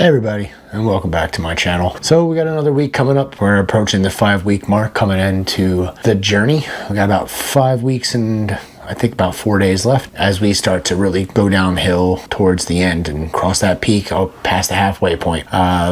Hey everybody, and welcome back to my channel. So we got another week coming up. We're approaching the 5-week mark, coming into the journey. We got about 5 weeks and I think about 4 days left as we start to really go downhill towards the end and cross that peak out past the halfway point.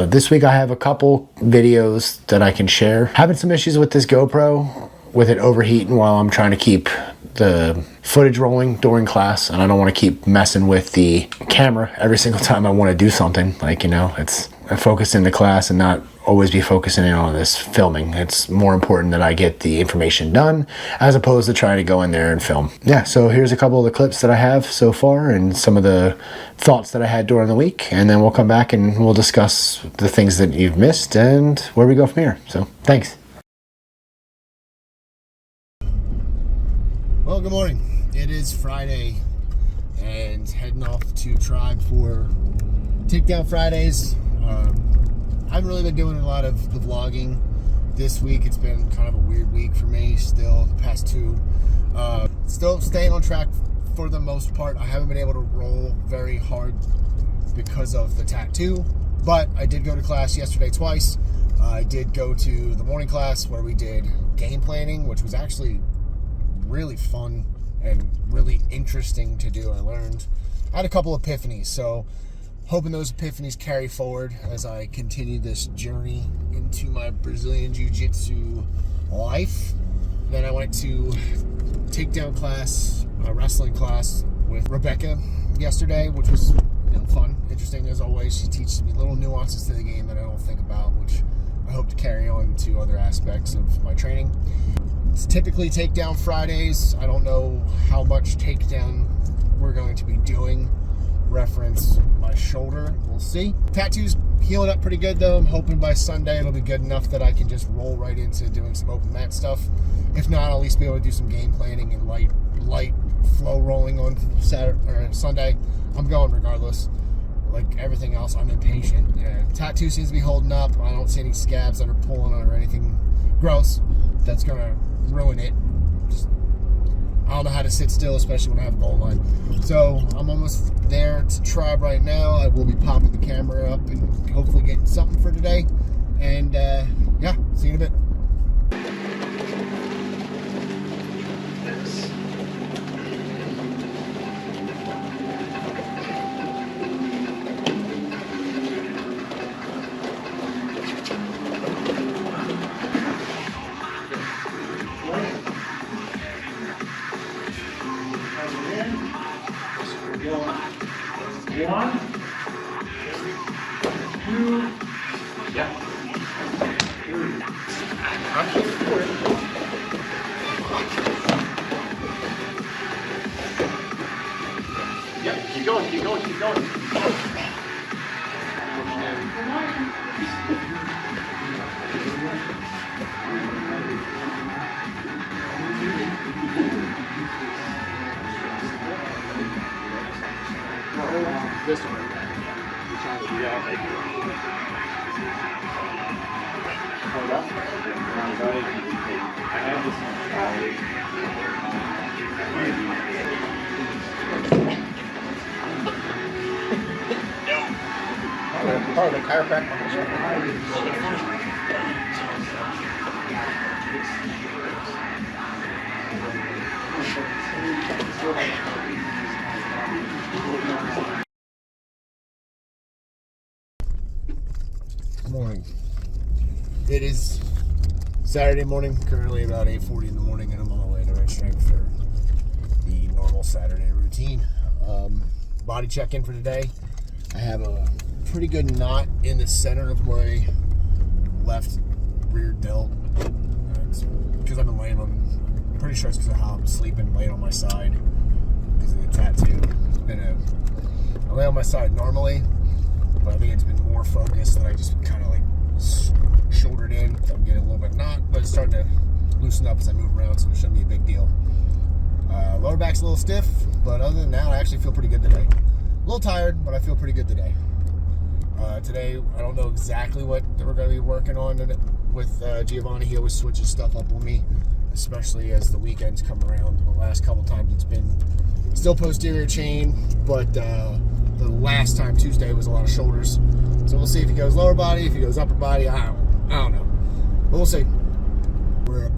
This week I have a couple videos that I can share. Having some issues with this GoPro, with it overheating while I'm trying to keep the footage rolling during class, and I don't want to keep messing with the camera every single time I want to do something. Like, you know, it's I focus in the class and not always be focusing in on this filming. It's more important that I get the information done as opposed to trying to go in there and film. Yeah, so here's a couple of the clips that I have so far and some of the thoughts that I had during the week, and then we'll come back and we'll discuss the things that you've missed and where we go from here. So thanks. Well, good morning. It is Friday and heading off to Tribe for Takedown Fridays. I haven't really been doing a lot of the vlogging this week. It's been kind of a weird week for me still, the past two. Still staying on track for the most part. I haven't been able to roll very hard because of the tattoo, but I did go to class yesterday twice. I did go to the morning class where we did game planning, which was actually really fun and really interesting to do. I had a couple epiphanies, so hoping those epiphanies carry forward as I continue this journey into my Brazilian Jiu-Jitsu life. Then I went to takedown class, a wrestling class with Rebecca yesterday, which was fun, interesting as always. She teaches me little nuances to the game that I don't think about, which I hope to carry on to other aspects of my training. It's typically Takedown Fridays. I don't know how much takedown we're going to be doing. Reference my shoulder. We'll see. Tattoo's healing up pretty good though. I'm hoping by Sunday it'll be good enough that I can just roll right into doing some open mat stuff. If not, I'll at least be able to do some game planning and light flow rolling on Saturday or Sunday. I'm going regardless. Like everything else, I'm impatient. Tattoo seems to be holding up. I don't see any scabs that are pulling on or anything gross that's gonna ruin it. I don't know how to sit still, especially when I have a goal line. So I'm almost there to Tribe right now. I will be popping the camera up and hopefully get something for today. And yeah, see you in a bit. One, two, yeah. Yeah, keep going, keep going, keep going. This one. Yeah, thank you. Hold up. I have this one. Oh, the chiropractor. Morning. It is Saturday morning, currently about 8:40 in the morning, and I'm on my way to Red Strength for the normal Saturday routine. Body check-in for today. I have a pretty good knot in the center of my left rear delt. It's because I've been laying on, I'm pretty sure it's because of how I'm sleeping, laying on my side because of the tattoo. I lay on my side normally, but I think it's been more focused that I just kind of like shouldered in. I'm getting a little bit knot, but it's starting to loosen up as I move around, so it shouldn't be a big deal. Lower back's a little stiff, but other than that, I actually feel pretty good today. A little tired, but I feel pretty good today. Today, I don't know exactly what we're going to be working on with Giovanni. He always switches stuff up on me, especially as the weekends come around. The last couple times it's been still posterior chain, but the last time, Tuesday, was a lot of shoulders. So we'll see if he goes lower body, if he goes upper body. I don't know. But we'll see. We're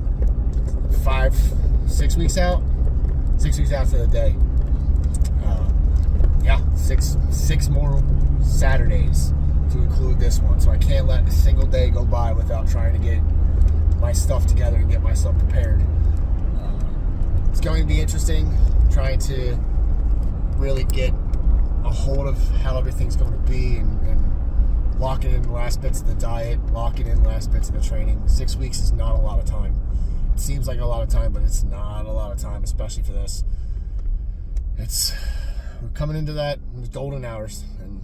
6 weeks out. 6 weeks after the day. Yeah, six more Saturdays to include this one. So I can't let a single day go by without trying to get my stuff together and get myself prepared. It's going to be interesting trying to really get a hold of how everything's going to be and locking in the last bits of the diet, locking in the last bits of the training. 6 weeks is not a lot of time. It seems like a lot of time, but it's not a lot of time, especially for this. We're coming into that golden hours, and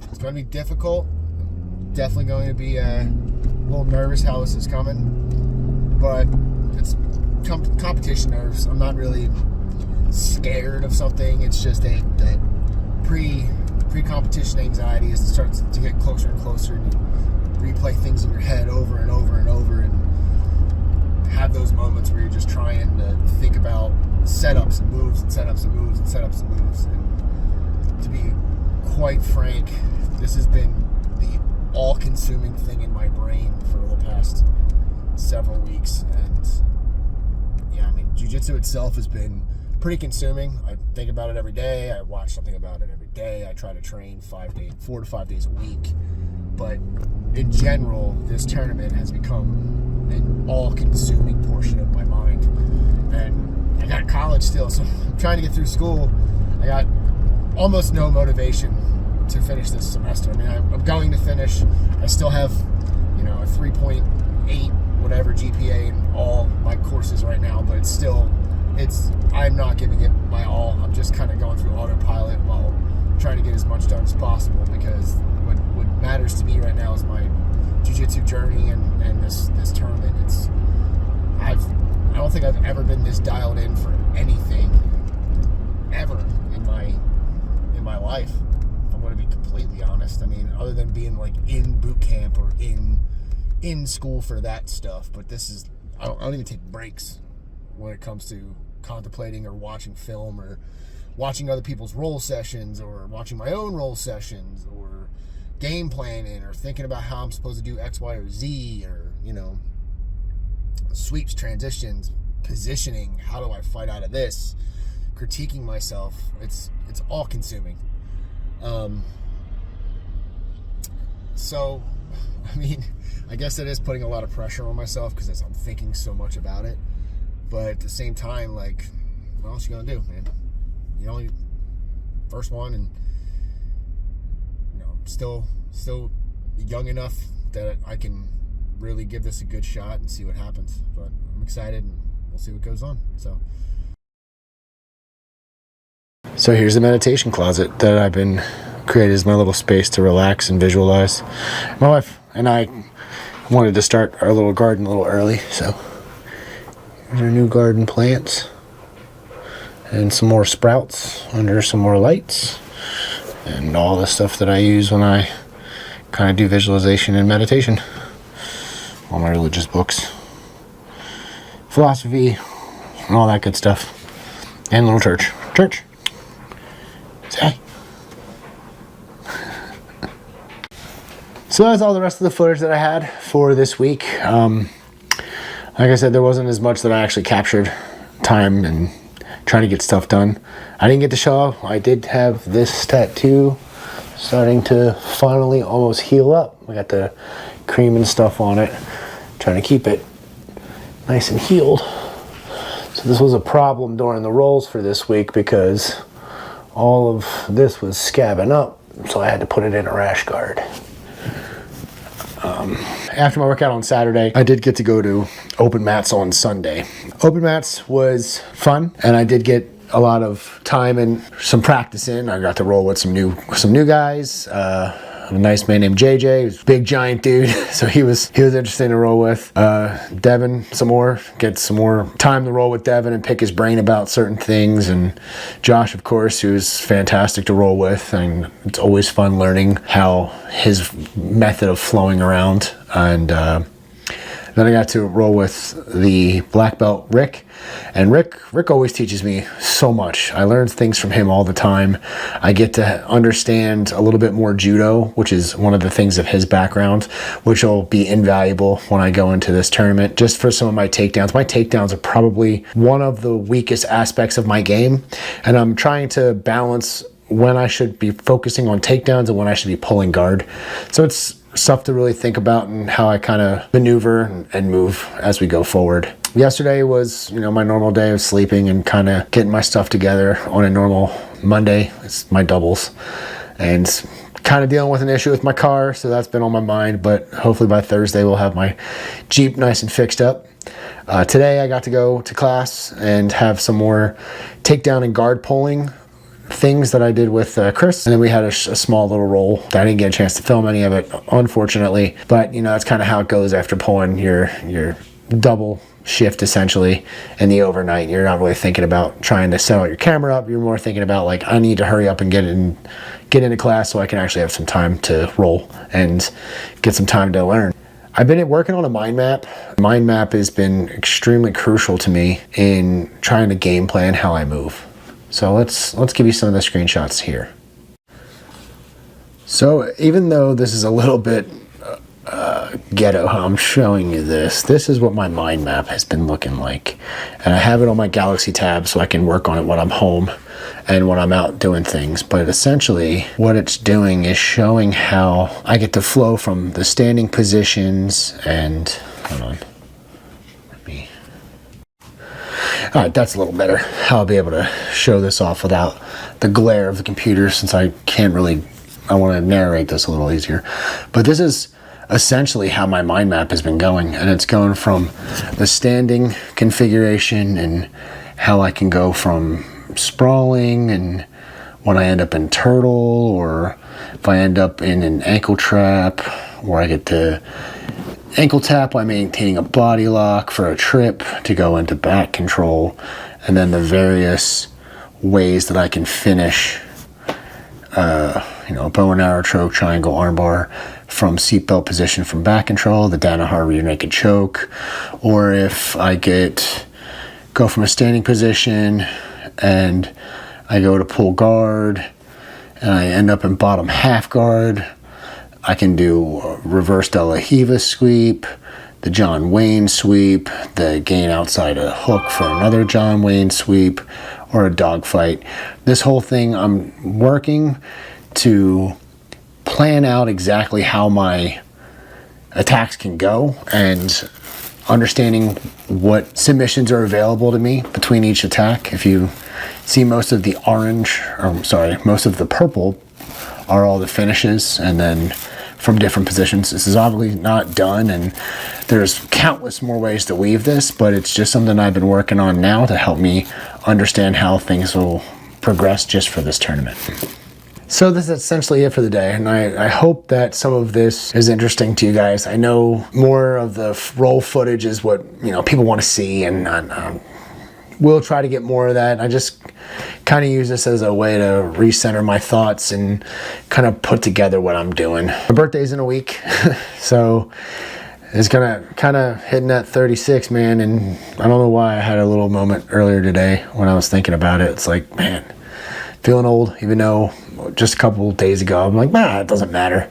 it's going to be difficult. Definitely going to be a little nervous how this is coming, but it's competition nerves. I'm not really scared of something. It's just that pre-competition anxiety is starts to get closer and closer, and you replay things in your head over and over and over, and have those moments where you're just trying to think about setups and moves and setups and moves and setups and moves. And to be quite frank, this has been the all-consuming thing in my brain for the past several weeks. And yeah, I mean, jiu-jitsu itself has been pretty consuming. I think about it every day. I watch something about it every day. I try to train 4 to 5 days a week. But in general, this tournament has become an all-consuming portion of my mind. And I got college still, so I'm trying to get through school. I got almost no motivation to finish this semester. I mean, I'm going to finish. I still have, a 3.8 whatever GPA in all my courses right now, but I'm not giving it my all. I'm just kind of going through autopilot while trying to get as much done as possible, because what matters to me right now is my jiu-jitsu journey and this tournament. I don't think I've ever been this dialed in for anything ever in my life, if I'm going to be completely honest. I mean, other than being like in boot camp or in school for that stuff, but I don't even take breaks when it comes to contemplating or watching film or watching other people's roll sessions or watching my own roll sessions or game planning or thinking about how I'm supposed to do X, Y, or Z, or sweeps, transitions, positioning, how do I fight out of this, critiquing myself. It's all consuming. So I mean, I guess it is putting a lot of pressure on myself because I'm thinking so much about it, but at the same time, like, what else you gonna do, man? You only first one, and still young enough that I can really give this a good shot and see what happens. But I'm excited, and we'll see what goes on. So here's the meditation closet that I've been created as my little space to relax and visualize. My wife and I wanted to start our little garden a little early, so here's our new garden plants and some more sprouts under some more lights and all the stuff that I use when I kind of do visualization and meditation. All my religious books, philosophy, and all that good stuff. And little church. Say hi. So that's all the rest of the footage that I had for this week. Like I said, there wasn't as much that I actually captured time and trying to get stuff done. I didn't get to show off. I did have this tattoo starting to finally almost heal up. I got the cream and stuff on it, trying to keep it nice and healed. So this was a problem during the rolls for this week because all of this was scabbing up, so I had to put it in a rash guard. After my workout on Saturday, I did get to go to open mats on Sunday. Open mats was fun, and I did get a lot of time and some practice in. I got to roll with some new guys. A nice man named JJ, who's a big giant dude, so he was interesting to roll with. Devin, get some more time to roll with Devin and pick his brain about certain things, and Josh, of course, who's fantastic to roll with, and it's always fun learning how his method of flowing around. And Then I got to roll with the black belt Rick, and Rick always teaches me so much. I learn things from him all the time. I get to understand a little bit more judo, which is one of the things of his background, which will be invaluable when I go into this tournament. Just for some of my takedowns. My takedowns are probably one of the weakest aspects of my game, and I'm trying to balance when I should be focusing on takedowns and when I should be pulling guard. So it's stuff to really think about and how I kind of maneuver and move as we go forward. Yesterday was, my normal day of sleeping and kind of getting my stuff together on a normal Monday. It's my doubles, and kind of dealing with an issue with my car, so that's been on my mind, but hopefully by Thursday we'll have my Jeep nice and fixed up. Today I got to go to class and have some more takedown and guard pulling things that I did with Chris, and then we had a small little roll. I didn't get a chance to film any of it, unfortunately, but that's kind of how it goes after pulling your double shift essentially in the overnight. You're not really thinking about trying to set out your camera up. You're more thinking about like, I need to hurry up and get into class so I can actually have some time to roll and get some time to learn. I've been working on a mind map. Mind map has been extremely crucial to me in trying to game plan how I move. So let's give you some of the screenshots here. So even though this is a little bit ghetto how I'm showing you this is what my mind map has been looking like. And I have it on my Galaxy tab so I can work on it when I'm home and when I'm out doing things. But essentially what it's doing is showing how I get to flow from the standing positions and, hold on. All right, that's a little better. How I'll be able to show this off without the glare of the computer, since I want to narrate this a little easier. But this is essentially how my mind map has been going, and it's going from the standing configuration and how I can go from sprawling, and when I end up in turtle, or if I end up in an ankle trap where I get to ankle tap while maintaining a body lock for a trip to go into back control, and then the various ways that I can finish bow and arrow, choke, triangle, armbar from seatbelt position from back control, the Danaher rear naked choke, or if I go from a standing position and I go to pull guard and I end up in bottom half guard, I can do a reverse De La Hiva sweep, the John Wayne sweep, the gain outside a hook for another John Wayne sweep, or a dogfight. This whole thing, I'm working to plan out exactly how my attacks can go and understanding what submissions are available to me between each attack. If you see, most of the purple are all the finishes, and then from different positions. This is obviously not done, and there's countless more ways to weave this, but it's just something I've been working on now to help me understand how things will progress just for this tournament. So this is essentially it for the day, and I hope that some of this is interesting to you guys. I know more of the roll footage is what people want to see, and we'll try to get more of that. I just kind of use this as a way to recenter my thoughts and kind of put together what I'm doing. My birthday's in a week, so it's gonna kind of hitting that 36, man, and I don't know why I had a little moment earlier today when I was thinking about it. It's like, man, feeling old, even though just a couple days ago I'm like, nah, it doesn't matter.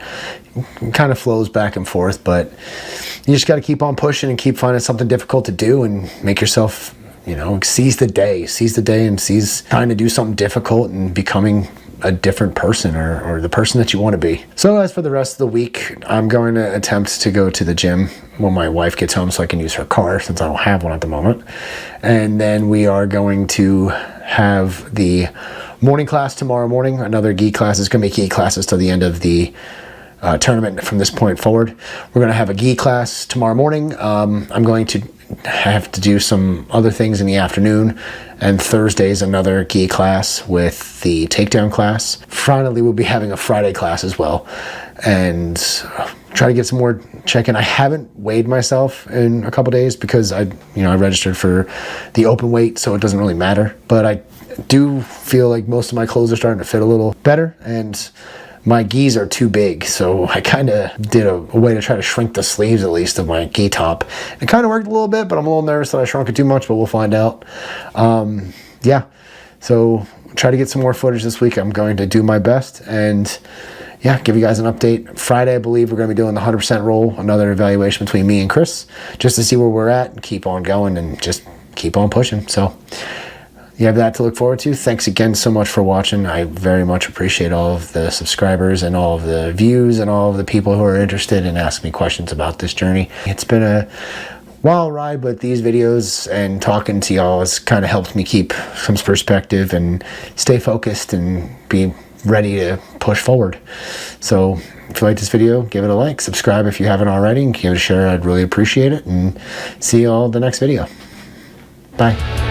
It kind of flows back and forth, but you just got to keep on pushing and keep finding something difficult to do and make yourself, seize the day and seize trying to do something difficult and becoming a different person or the person that you want to be. So as for the rest of the week, I'm going to attempt to go to the gym when my wife gets home so I can use her car, since I don't have one at the moment. And then we are going to have the morning class tomorrow morning, another gi class. It's going to be gi classes till the end of the tournament from this point forward. We're going to have a gi class tomorrow morning. I'm going to have to do some other things in the afternoon, and Thursday's another gi class with the takedown class. Finally, we'll be having a Friday class as well, and try to get some more check-in. I haven't weighed myself in a couple days because I registered for the open weight, so it doesn't really matter, but I do feel like most of my clothes are starting to fit a little better, and my gis are too big, so I kind of did a way to try to shrink the sleeves at least of my gi top. It kind of worked a little bit, but I'm a little nervous that I shrunk it too much, but we'll find out. Yeah, so try to get some more footage this week. I'm going to do my best, and yeah, give you guys an update. Friday, I believe we're going to be doing the 100% roll, another evaluation between me and Chris, just to see where we're at and keep on going and just keep on pushing. So you have that to look forward to. Thanks again so much for watching. I very much appreciate all of the subscribers and all of the views and all of the people who are interested in asking me questions about this journey. It's been a wild ride, but these videos and talking to y'all has kind of helped me keep some perspective and stay focused and be ready to push forward. So if you like this video, give it a like, subscribe if you haven't already, and give it a share. I'd really appreciate it, and see you all in the next video. Bye.